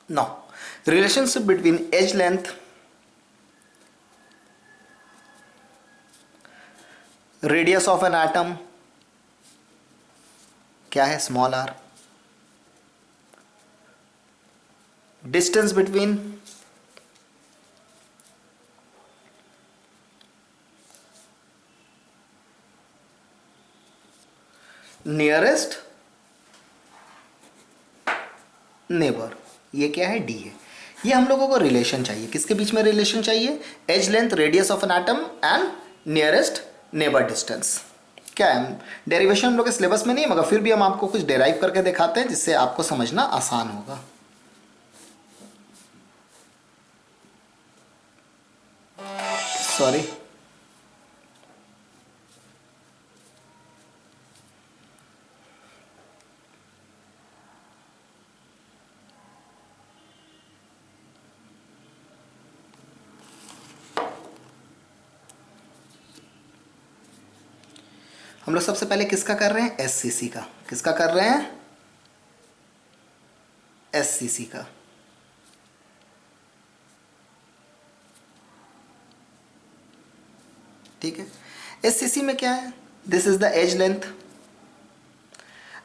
Now, relationship between edge length, radius of an atom क्या है, small r, distance between nearest neighbour, ये क्या है, डी है। ये हम लोगों को रिलेशन चाहिए, किसके बीच में रिलेशन चाहिए, edge length, radius of an atom and nearest neighbour distance. क्या है, डेरिवेशन हम लोग के सिलेबस में नहीं है, मगर फिर भी हम आपको कुछ डेराइव करके दिखाते हैं जिससे आपको समझना आसान होगा। सॉरी, हम लोग सबसे पहले किसका कर रहे हैं, एससीसी का। किसका कर रहे हैं, एससीसी का। ठीक है, एससीसी में क्या है, this is the edge length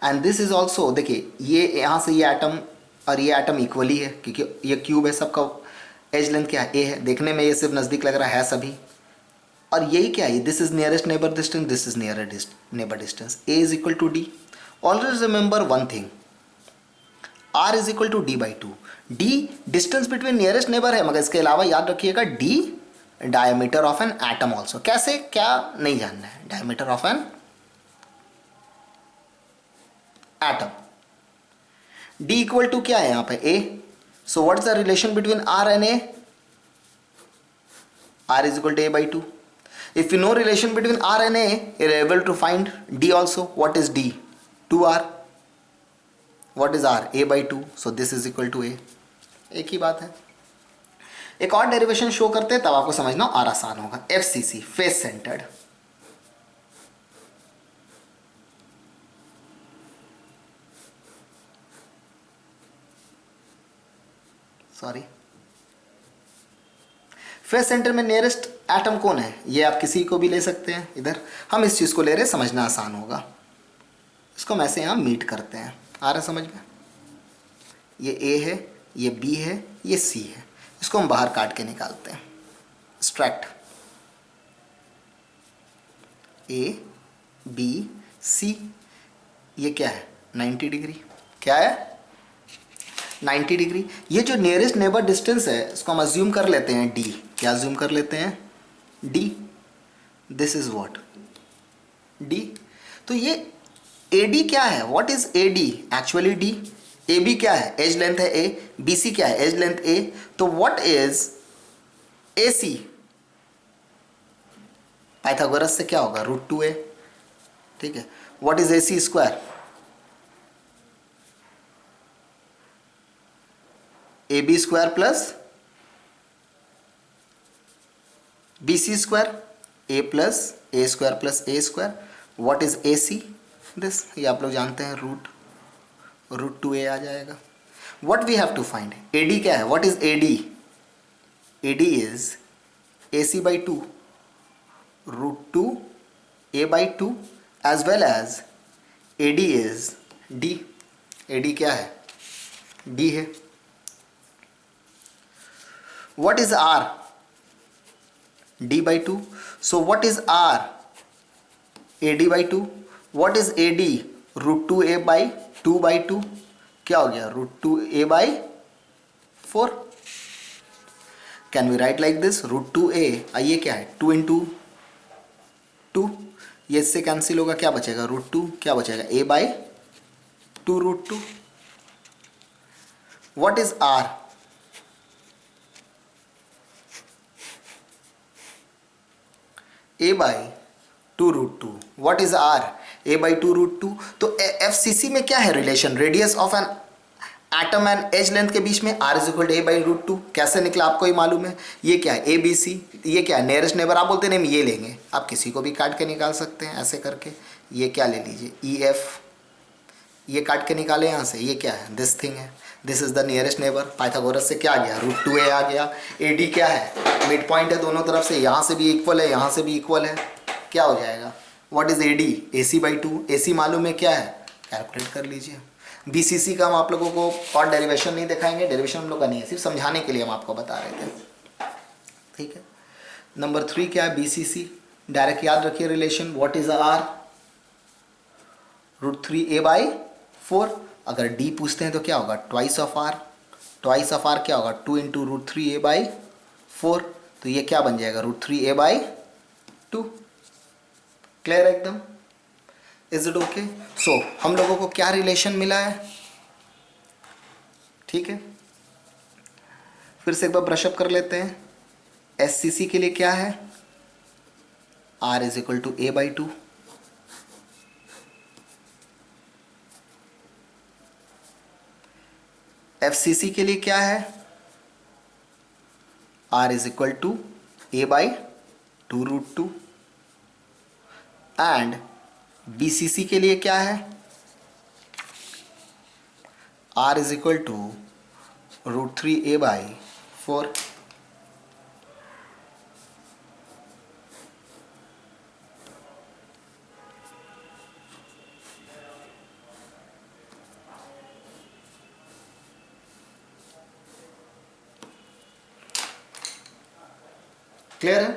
and this is also, देखिए ये यहाँ से ये एटम और ये एटम इक्वली है क्योंकि ये क्यूब है, सबका एज लेंथ क्या है, ए है। देखने में ये सिर्फ नज़दीक लग रहा है सभी, और यही क्या है, this is nearest neighbour distance, this is nearest neighbour distance. A is equal to D. Always remember one thing, R is equal to D by two. D distance between nearest neighbour है, मगर इसके अलावा याद रखिएगा D diameter of an atom also. कैसे, क्या नहीं जानना है, diameter of an atom. D equal to क्या है यहाँ पे, A. So what is the relation between are and A, R is equal to A by two. If you know relation between R and A, you're able to find D also. What is D? 2R. What is R? A by 2. So this is equal to A. एक ही बात है। एक और derivation show करते हैं, तब आपको समझना और आसान होगा। FCC, face centred. Sorry, face centre में नियरेस्ट एटम कौन है, ये आप किसी को भी ले सकते हैं। इधर हम इस चीज़ को ले रहे हैं, समझना आसान होगा। इसको हम ऐसे यहाँ मीट करते हैं, आ रहा है समझ में। ये ए है, ये बी है, ये सी है। इसको हम बाहर काट के निकालते हैं। स्ट्रैक्ट ए बी सी, ये क्या है, 90 डिग्री। क्या है, 90 डिग्री। ये जो नियरेस्ट नेबर डिस्टेंस है, इसको हम अज्यूम कर लेते हैं डी। क्या अज्यूम कर लेते हैं, D. This is what, D. तो ये ए डी क्या है, what is A D, actually D. A B क्या है, एज लेंथ है ए, बी सी क्या है, एज लेंथ ए। तो what is A C, Pythagoras से क्या होगा, √2a। ठीक है, what is A C square, A B square plus B C square, A plus A square plus A square. What is A C, this, ये आप लोग जानते हैं, √2a आ जाएगा। What we have to find, A D क्या है, what is A D, A D is A C by two, √2a by to, as well as A D is D. A D क्या है, D है। What is R? D by 2. So what is R? AD by 2. What is AD? √2a by 2 by 2. क्या हो गया, √2a by 4. Can we write like this? √2a, ये क्या है, 2 into 2. ये इससे कैंसिल होगा, क्या बचेगा, √2, क्या बचेगा, a by 2 √2. What is R? a by 2 √2. What is R? a by 2 √2. तो FCC में क्या है relation, radius of an atom and edge length के बीच में R is equal to a by √2। कैसे निकला आपको ही मालूम है। ये क्या है, ए बी सी। ये क्या है, नियरेस्ट नेबर आप बोलते नहीं, ये लेंगे, आप किसी को भी काट के निकाल सकते हैं ऐसे करके। ये क्या ले लीजिए, ई एफ, ये काट के निकाले यहाँ से, ये क्या है, दिस थिंग है। This is the nearest neighbour, Pythagoras से क्या आ गया, √2a आ गया। AD क्या है, मिड पॉइंट है दोनों तरफ से, यहाँ से भी इक्वल है यहाँ से भी इक्वल है, क्या हो जाएगा, what is AD, AC/2, AC मालूम है क्या है, कैलकुलेट कर लीजिए। BCC का हम आप लोगों को और डेरिवेशन नहीं दिखाएंगे, डेरिवेशन हम लोग का नहीं है, सिर्फ समझाने के लिए हम आपको बता रहे थे, ठीक है। नंबर 3 क्या है, BCC, डायरेक्ट याद रखिए relation, what is R, √3a/4। अगर D पूछते हैं तो क्या होगा, twice of R, twice of R क्या होगा, 2 इंटू √3a/4, तो ये क्या बन जाएगा, √3a/2। क्लियर एकदम, इज इट ओके। सो हम लोगों को क्या रिलेशन मिला है, ठीक है। फिर से एक बार ब्रशअप कर लेते हैं। SCC के लिए क्या है, R is equal to a/2, FCC के लिए क्या है, R is equal to a/2√2, and BCC के लिए क्या है, R is equal to √3a/4। Clear है।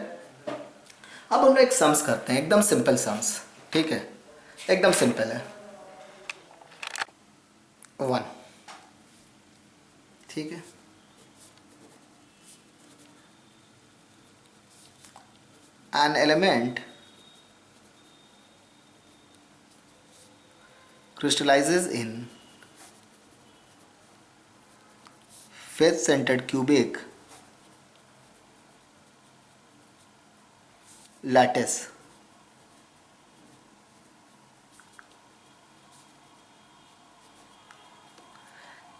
अब हम लोग एक सम्स करते हैं, एकदम सिंपल सम्स, ठीक है, एकदम सिंपल है। 1, ठीक है, an element crystallizes in face centered cubic lattice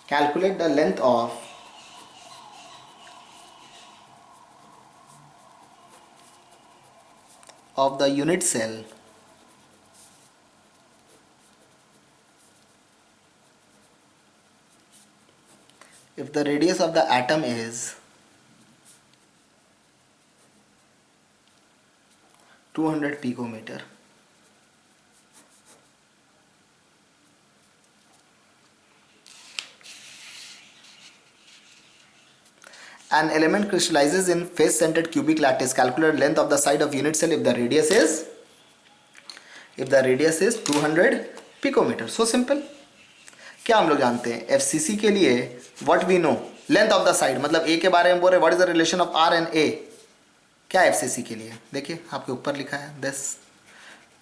calculate the length of the unit cell if the radius of the atom is 200 picometer. An element crystallizes in face centered cubic lattice, calculate length of the side of unit cell if the radius is 200 picometer. So simple. क्या हम लोग जानते हैं, FCC के लिए what we know, length of the side, मतलब A के बारे में बोल रहे, what is the relation of R and A, क्या है FCC के लिए, देखिए आपके ऊपर लिखा है this,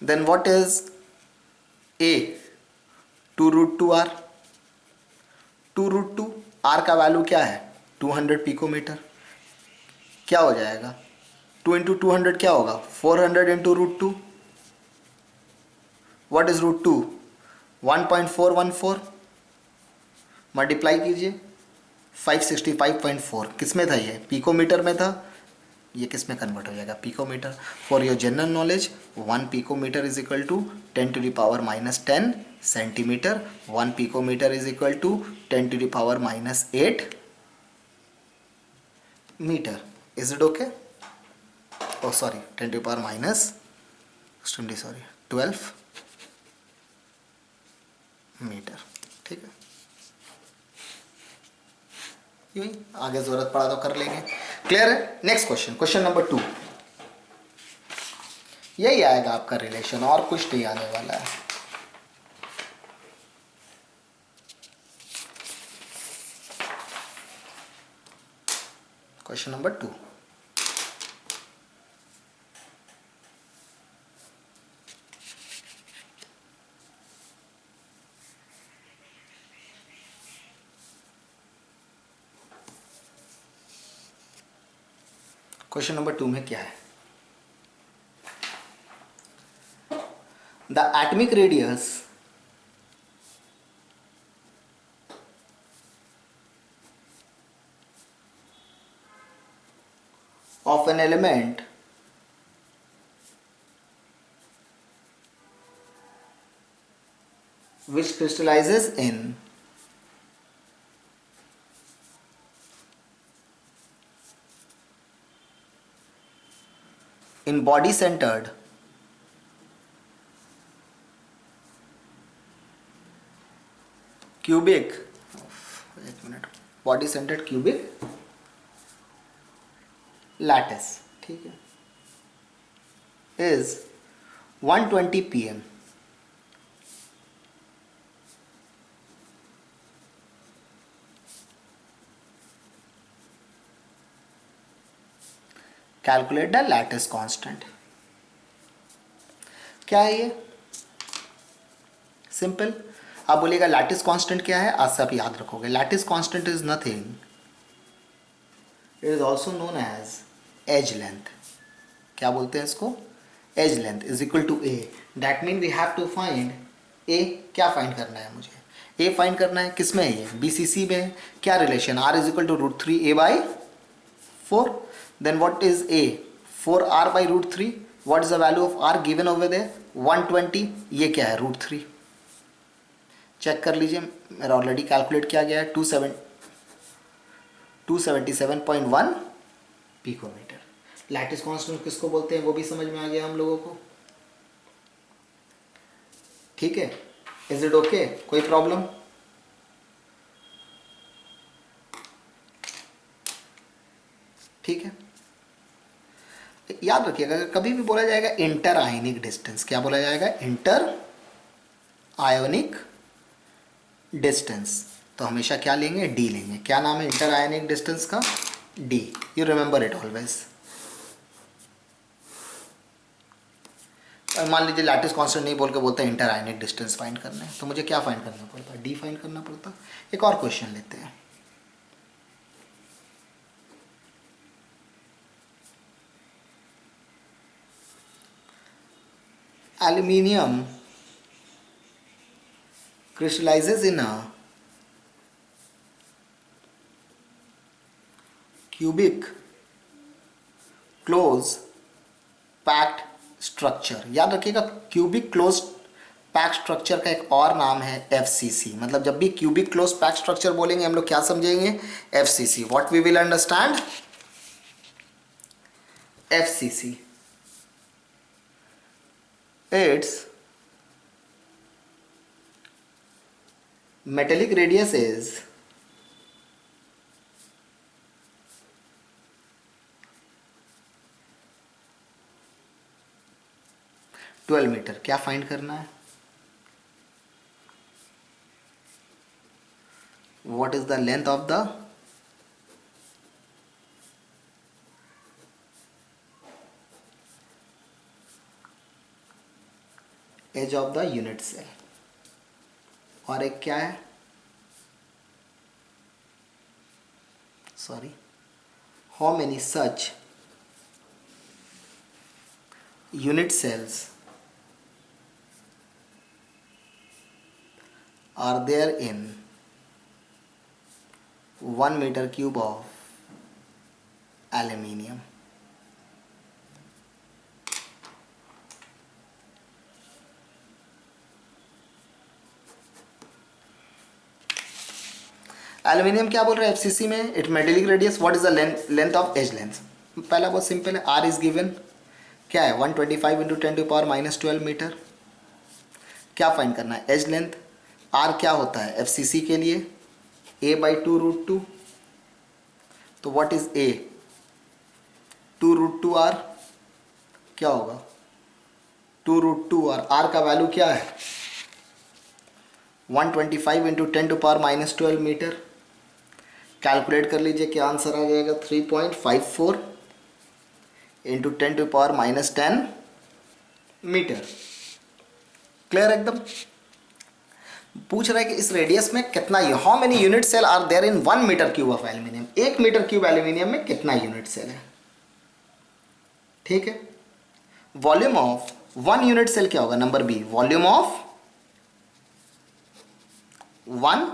then what is A, 2√2R, 2√2, R का वैल्यू क्या है 200 पिकोमीटर, क्या हो जाएगा 2 इंटू 200 क्या होगा 400 इंटू √2, व्हाट इज √2, 1.414, मल्टीप्लाई कीजिए 565.4, किस में था ये, पिकोमीटर में था, ये किस में कन्वर्ट हो जाएगा, picometre. For your general knowledge 1 picometre is equal to 10⁻⁻10 centimetre, 1 picometre is equal to 10⁻⁻8 metre. Is it okay, oh sorry 10⁻⁻12 metre, ठीक है। यूँ ही आगे जरूरत पड़ा तो कर लेंगे, क्लियर है। नेक्स्ट क्वेश्चन, क्वेश्चन नंबर 2, यही आएगा आपका रिलेशन, और कुछ नहीं आने वाला है। क्वेश्चन नंबर 2, क्वेश्चन नंबर 2 में क्या है, the atomic radius of an element which crystallizes in in body centered cubic, एक minute, body centred cubic lattice, ठीक है, is 120 pm. Calculate the lattice constant. क्या है ये? सिंपल. आप बोलिएगा लैटिस कांस्टेंट क्या है, आज से आप याद रखोगे. Lattice constant is nothing, it is also known as edge length. क्या बोलते हैं इसको? Edge length is equal to A. That mean we have to find A. क्या फाइंड करना है मुझे? ए फाइंड करना है. किस में है ये? बीसीसी में है. क्या relation? R is equal to √3a/4. Then what is A? 4r/√3. What is the value of R given over there? 120. ये क्या है? √3. चेक कर लीजिए, मेरा ऑलरेडी कैलकुलेट किया गया है. 277.1 पिकोमीटर. लैटिस कांस्टेंट किसको बोलते हैं वो भी समझ में आ गया हम लोगों को. ठीक है, इज इट ओके? कोई प्रॉब्लम? ठीक है, याद रखिएगा कभी भी बोला जाएगा इंटर आयनिक डिस्टेंस. क्या बोला जाएगा? Inter ionic distance. तो हमेशा क्या लेंगे? डी लेंगे. क्या नाम है इंटर आयनिक डिस्टेंस का? D. You remember it always. मान लीजिए लैटिस कांस्टेंट नहीं बोल के बोलते हैं इंटर आयनिक डिस्टेंस फाइंड करना है, तो मुझे क्या फाइंड करना पड़ता? डी फाइंड करना पड़ता. एक और क्वेश्चन लेते हैं. Aluminium crystallizes in a cubic close packed structure. याद रखिएगा क्यूबिक क्लोज पैक्ड स्ट्रक्चर का एक और नाम है FCC. मतलब जब भी क्यूबिक क्लोज पैक्ड स्ट्रक्चर बोलेंगे हम लोग क्या समझेंगे? FCC. What we will understand? FCC. Its metallic radius is 12 metre. क्या फाइंड करना है? What is the length of the edge of the unit cell? और एक क्या है? Sorry, how many such unit cells are there in 1 meter cube of aluminium? Aluminium क्या बोल रहा है FCC में? It metallic radius. What is the length of edge length? पहला बहुत सिंपल है, आर इज गिवन. क्या है? 125 × 10⁻12 मीटर. क्या फाइंड करना है? As length. आर क्या होता है FCC के लिए? a/2√2. तो व्हाट इज a? 2√2r. क्या होगा? 2√2r. आर का वैल्यू क्या है? 125 × 10⁻12 मीटर. कैलकुलेट कर लीजिए, क्या आंसर आ जाएगा? 3.54 × 10⁻10 मीटर. क्लियर एकदम? पूछ रहा है कि इस रेडियस में कितना, how many unit cell are there in 1 metre cube of aluminium. 1 metre cube aluminium में कितना यूनिट सेल है? ठीक है. वॉल्यूम ऑफ 1 यूनिट सेल क्या होगा? Number B, volume of 1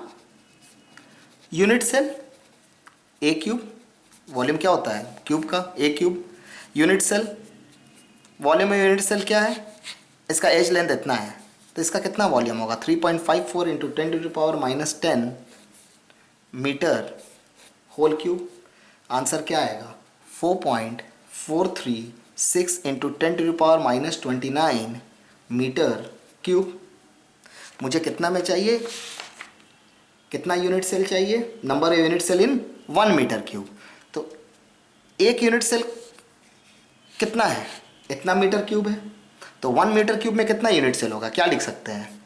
unit cell. A cube. Volume क्या होता है क्यूब का? A cube. Unit cell, volume में यूनिट सेल क्या है? इसका एज लेंथ इतना है, तो इसका कितना वॉल्यूम होगा? 3.54 × 10⁻10 मीटर होल क्यूब. आंसर क्या आएगा? 4.43 6 इंटू 10⁻⁻29 मीटर क्यूब। मुझे कितना में चाहिए, कितना यूनिट सेल चाहिए, number of unit cell in 1 metre cube. तो एक यूनिट सेल कितना है, इतना मीटर क्यूब है, तो 1 मीटर क्यूब में कितना यूनिट सेल होगा, क्या लिख सकते हैं,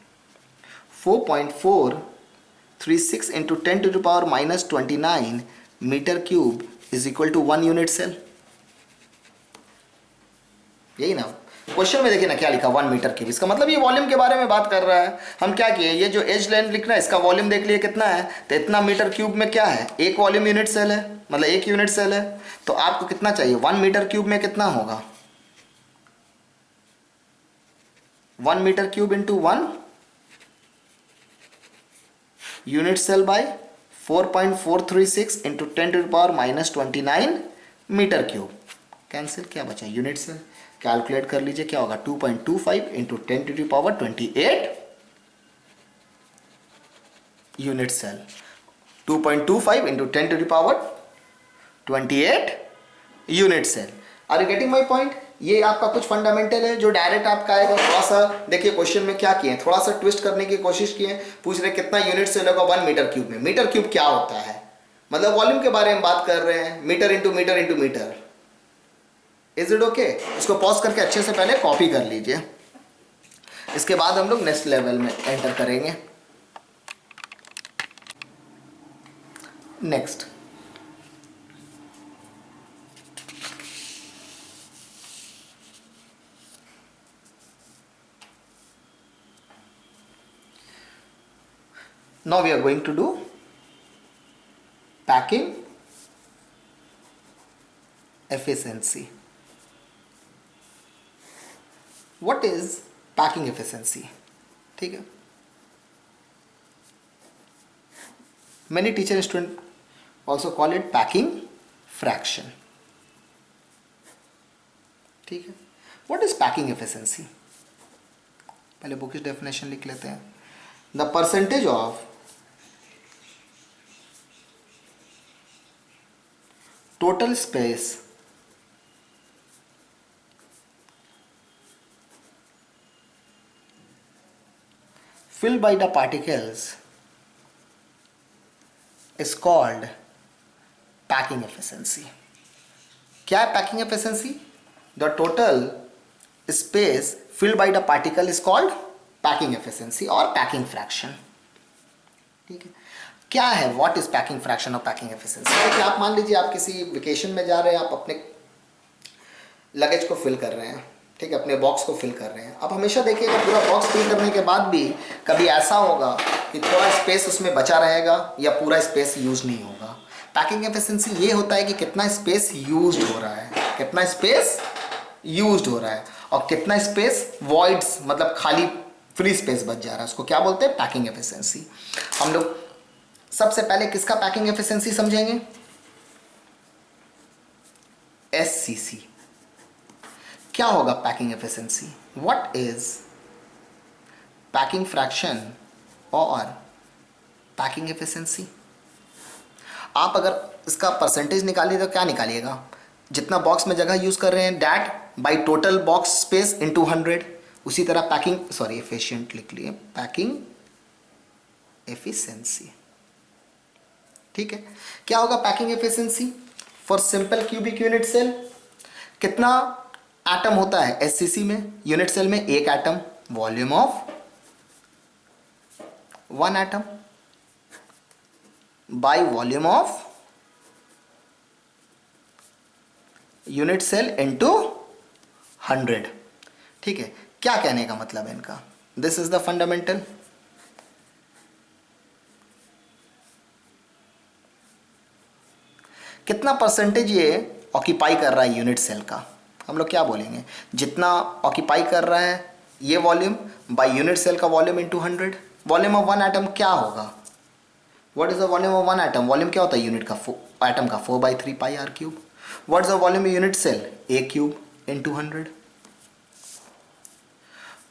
4.436 into 10⁻⁻29 metre cube is equal to 1 unit cell. यही ना क्वेश्चन में देखिए ना क्या लिखा, 1 मीटर क्यूब, इसका मतलब ये वॉल्यूम के बारे में बात कर रहा है। हम क्या किए, ये जो एज लेंथ लिखना है इसका वॉल्यूम देख लिए कितना है, तो इतना मीटर क्यूब में क्या है, एक वॉल्यूम यूनिट सेल है, मतलब एक यूनिट सेल है। तो आपको कितना चाहिए, 1 मीटर क्यूब में कितना होगा, 1 metre cube into 1 unit cell by 4.436 into 10⁻⁻29 metre cube. Cancel, क्या बचा, यूनिट सेल। कैलकुलेट कर लीजिए क्या होगा, 2.25 into 10⁻28 unit cell, 2.25 into 10⁻28 unit cell. Are you getting my point. ये आपका कुछ फंडामेंटल है जो डायरेक्ट आपका आएगा। थोड़ा सा देखिए क्वेश्चन में क्या किए, थोड़ा सा ट्विस्ट करने की कोशिश किए, पूछ रहे कितना यूनिट सेल होगा 1 मीटर क्यूब में। मीटर क्यूब क्या होता है, मतलब वॉल्यूम के बारे में बात कर रहे हैं, metre into metre into metre. Is it okay. इसको पॉज करके अच्छे से पहले कॉपी कर लीजिए, इसके बाद हम लोग नेक्स्ट लेवल में एंटर करेंगे। Next, now we are going to do packing efficiency. What is packing efficiency? ठीक है, many teacher and student also call it packing fraction. ठीक है, what is packing efficiency? पहले बुकिश डेफिनेशन लिख लेते हैं। The percentage of total space filled by the particles is called packing efficiency. क्या है packing efficiency? The total space filled by the particle is called packing efficiency or packing fraction. ठीक है, क्या है, what is packing fraction और packing efficiency. देखिए आप मान लीजिए आप किसी वेकेशन में जा रहे हैं, आप अपने लगेज को फिल कर रहे हैं, ठीक है, अपने बॉक्स को फिल कर रहे हैं। आप हमेशा देखिएगा पूरा बॉक्स फिल करने के बाद भी कभी ऐसा होगा कि थोड़ा स्पेस उसमें बचा रहेगा या पूरा स्पेस यूज नहीं होगा। पैकिंग एफिशिएंसी ये होता है कि कितना स्पेस यूज हो रहा है, कितना स्पेस यूज हो रहा है और कितना स्पेस वॉइड्स मतलब खाली फ्री स्पेस बच जा रहा है, उसको क्या बोलते हैं, पैकिंग एफिशिएंसी। हम लोग सबसे पहले किसका पैकिंग एफिशिएंसी समझेंगे, SCC। क्या होगा packing efficiency, what is packing fraction और पैकिंग एफिशिएंसी। आप अगर इसका परसेंटेज निकालिए तो क्या निकालिएगा, जितना बॉक्स में जगह यूज कर रहे हैं that by total box space into 100। उसी तरह पैकिंग एफिशिएंट लिख लिए, पैकिंग एफिशिएंसी। ठीक है, क्या होगा packing efficiency for simple cubic unit cell. कितना एटम होता है SCC में, यूनिट सेल में एक atom, volume of 1 atom by volume of unit cell into 100। ठीक है, क्या कहने का मतलब है इनका, दिस इज द फंडामेंटल। कितना परसेंटेज ये ऑक्यूपाई कर रहा है यूनिट सेल का, हम लोग क्या बोलेंगे, जितना ऑक्यूपाई कर रहा है ये वॉल्यूम बाय यूनिट सेल का volume into 100। Volume of 1 atom क्या होगा, what is the volume of 1 atom, volume क्या होता है यूनिट का, एटम का 4/3πr³। What is the volume of unit cell, A³ into 100।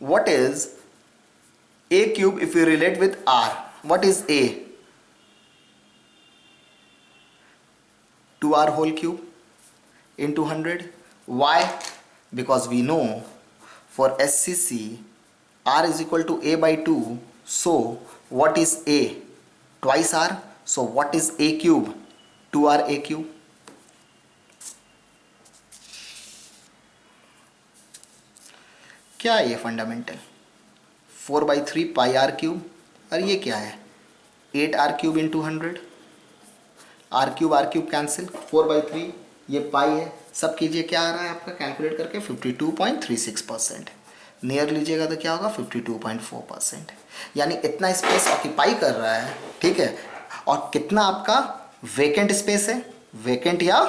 What is A³ if you relate with R? What is A? 2R whole cube into 100. Why? because we know for SCC R is equal to A by 2. So what is A? Twice R. So what is A cube? 2R A cube. क्या है ये fundamental? 4/3 pi are cube. और ये क्या है? 8R cube into 100. R cube cancel. 4/3 ये पाई है. सब कीजिए, क्या आ रहा है आपका कैलकुलेट करके? 52.36%. नियर लीजिएगा तो क्या होगा? 52.4%. यानी इतना स्पेस ऑक्यूपाई कर रहा है. ठीक है. और कितना आपका वेकेंट स्पेस है? वेकेंट या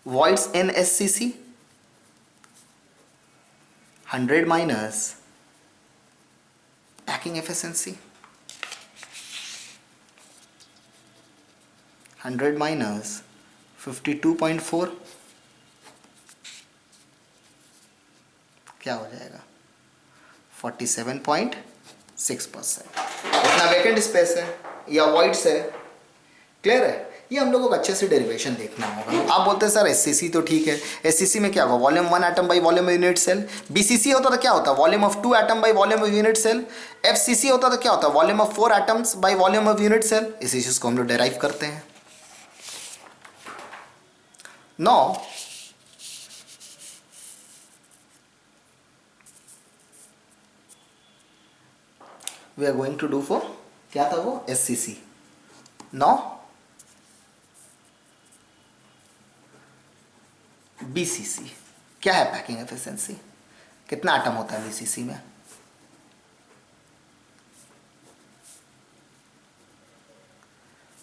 voids in SCC? 100 minus packing efficiency. 100 minus 52.4 क्या हो जाएगा? 47.6%. इतना वेकेंट स्पेस है या वॉइड्स है. क्लियर है? ये हम लोगों को अच्छे से डेरिवेशन देखना होगा. आप बोलते हैं सर SCC तो ठीक है. SCC में क्या होगा? Volume 1 atom by volume of unit cell. BCC होता तो क्या होता? Volume of 2 atom by volume of unit cell. FCC होता तो क्या होता? Volume of 4 atoms by volume of unit cell. इसी चीज को हम लोग डेराइव करते हैं. Now we are going to do for क्या था वो? SCC. Now BCC क्या है? Packing efficiency. कितना एटम होता है BCC में?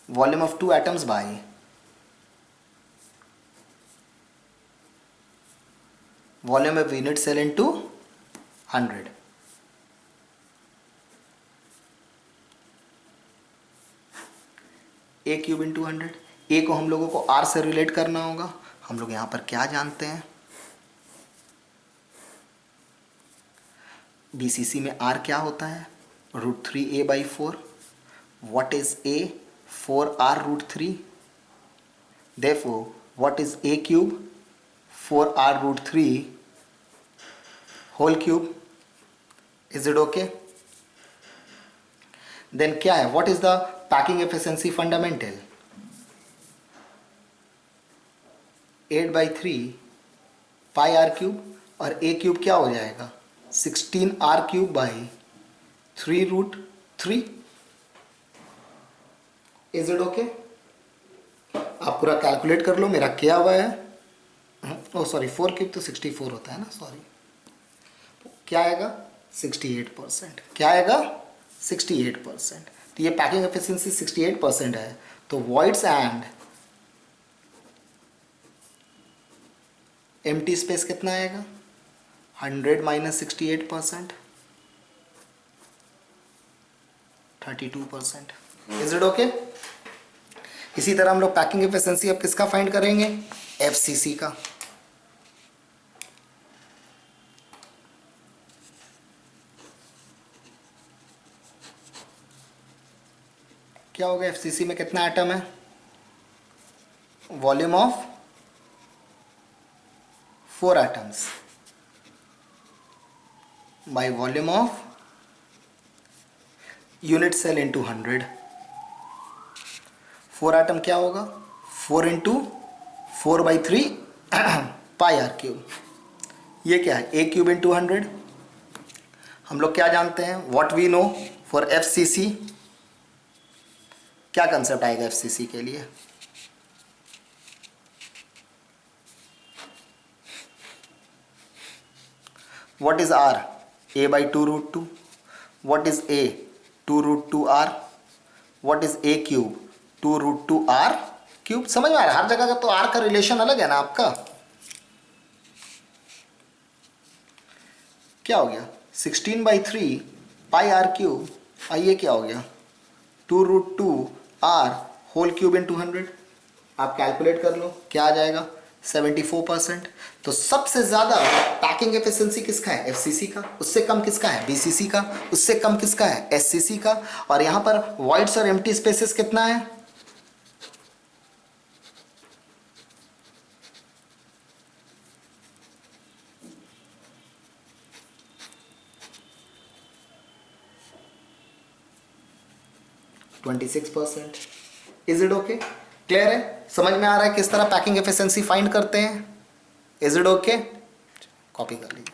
Volume of 2 atoms by volume of unit cell into 100. A cube into 100. A को हम लोगों को R से रिलेट करना होगा. हम लोग यहां पर क्या जानते हैं? BCC में R क्या होता है? √3A/4. What is A? 4R√3. Therefore, what is A cube? 4R√3 whole cube. Is it okay? Then क्या है? What is the packing efficiency fundamental? 8/3 pi R cube. और A क्यूब क्या हो जाएगा? 16R cube by 3√3. Is it okay? आप पूरा calculate कर लो. मेरा क्या हुआ है? सॉरी 4 क्यूब तो 64 होता है ना. सॉरी. क्या आएगा? 68%. क्या आएगा? 68%. तो ये पैकिंग एफिशिएंसी 68% है. तो वॉइड्स एंड एम्प्टी स्पेस कितना आएगा? 100 माइनस 68%. 32%. Is it okay? इसी तरह हम लोग पैकिंग एफिशिएंसी अब किसका फाइंड करेंगे? FCC का. क्या होगा? FCC में कितना एटम है? Volume of 4 atoms by volume of unit cell into 100. 4 atom क्या होगा? 4 इंटू 4/3 पाई R क्यूब. ये क्या है? A cube into 100. हम लोग क्या जानते हैं? What we know for FCC. क्या कंसेप्ट आएगा FCC के लिए? What is R? A/2√2. What is A? 2√2R. What is A cube? 2√2R cube. समझ में आ रहा है? हर जगह का तो R का रिलेशन अलग है ना आपका. क्या हो गया? 16/3 पाई R क्यूब. आइए क्या हो गया? 2√2R whole cube into 100. आप कैलकुलेट कर लो क्या आ जाएगा? 74%. तो सबसे ज्यादा पैकिंग एफिशिएंसी किसका है? FCC का. उससे कम किसका है? BCC का. उससे कम किसका है? SCC का. और यहां पर वॉइड्स और एम्प्टी स्पेसेस कितना है? 26%. Is it okay? क्लियर है? समझ में आ रहा है किस तरह पैकिंग एफिशिएंसी फाइंड करते हैं? Is it okay? कॉपी कर लीजिए.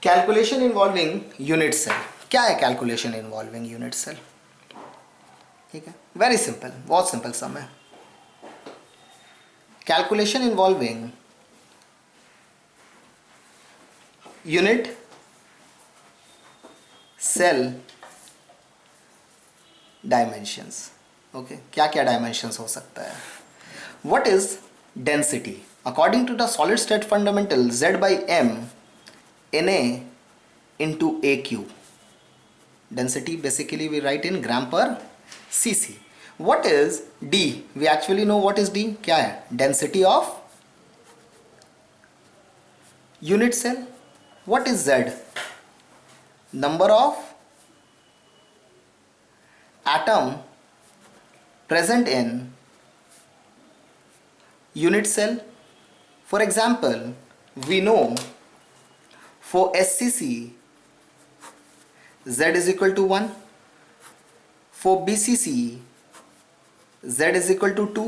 Calculation involving unit cell. क्या है कैलकुलेशन इन्वॉल्विंग यूनिट सेल? ठीक है, वेरी सिंपल, बहुत सिंपल सम है. Calculation involving unit cell dimensions. Okay, क्या क्या डायमेंशंस हो सकता है? What is density according to the solid state fundamental z by m Na into a cube. Density basically we write in gram per cc. What is d? We actually know what is d. क्या है? Density of unit cell. What is z? Number of atom present in unit cell. For example, we know for SCC Z is equal to 1, for BCC Z is equal to 2,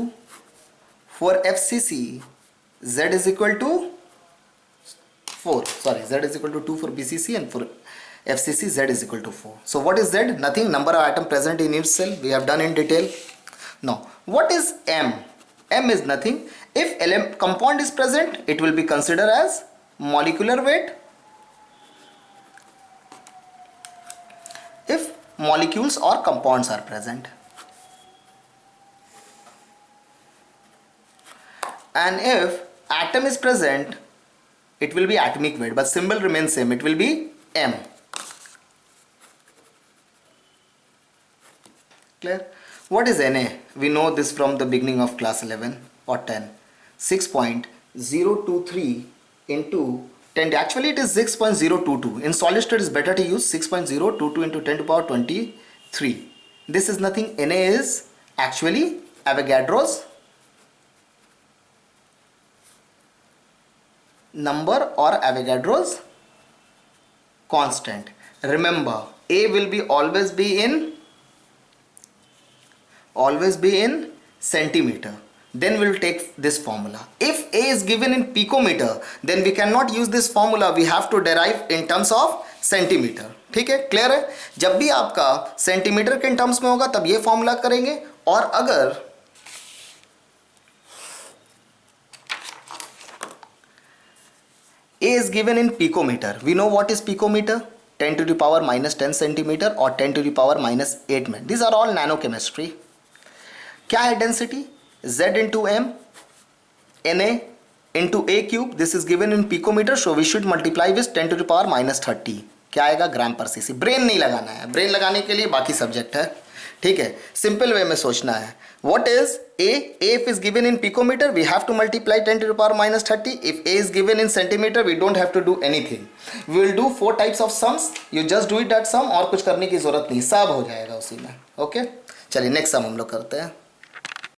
for FCC Z is equal to 4. Sorry, Z is equal to 2 for BCC, and for FCC Z is equal to 4. So what is Z? Nothing, number of atom present in each cell. We have done in detail. Now what is M? M is nothing. If compound is present, it will be considered as molecular weight. If molecules or compounds are present, and if atom is present, it will be atomic weight, but symbol remains same, it will be M. Clear? What is Na? We know this from the beginning of class 11 or 10. 6.023 into 10. Actually it is 6.022. In solid state it is better to use 6.022 into 10 to the power 23. This is nothing. Na is actually Avogadro's number or Avogadro's constant. Remember, A will be always be in centimeter. Then we'll take this formula. If A is given in picometer, then we cannot use this formula. We have to derive in terms of centimeter. ठीक है, clear है? जब भी आपका centimetre के terms में होगा तब ये फॉर्मूला करेंगे, और अगर A is given in picometer, we know what is picometer? 10 to the power minus 10 centimeter or 10 to the power minus 8 में. These are all nanochemistry. क्या है density? Z into M, Na into a cube. This is given in picometer, so we should multiply with 10 to the power minus 30. क्या आएगा? ग्राम पर CC. Brain नहीं लगाना है, brain लगाने के लिए बाकी सब्जेक्ट है. ठीक है, सिंपल वे में सोचना है. What is A? A if is given in picometer, we have to multiply 10 to the power minus 30. If A is given in centimeter, we don't have to do anything. We will do 4 types of sums. You just do it that sum, और कुछ करने की जरूरत नहीं, सब हो जाएगा उसी में. ओके, चलिए नेक्स्ट सम हम लोग करते हैं.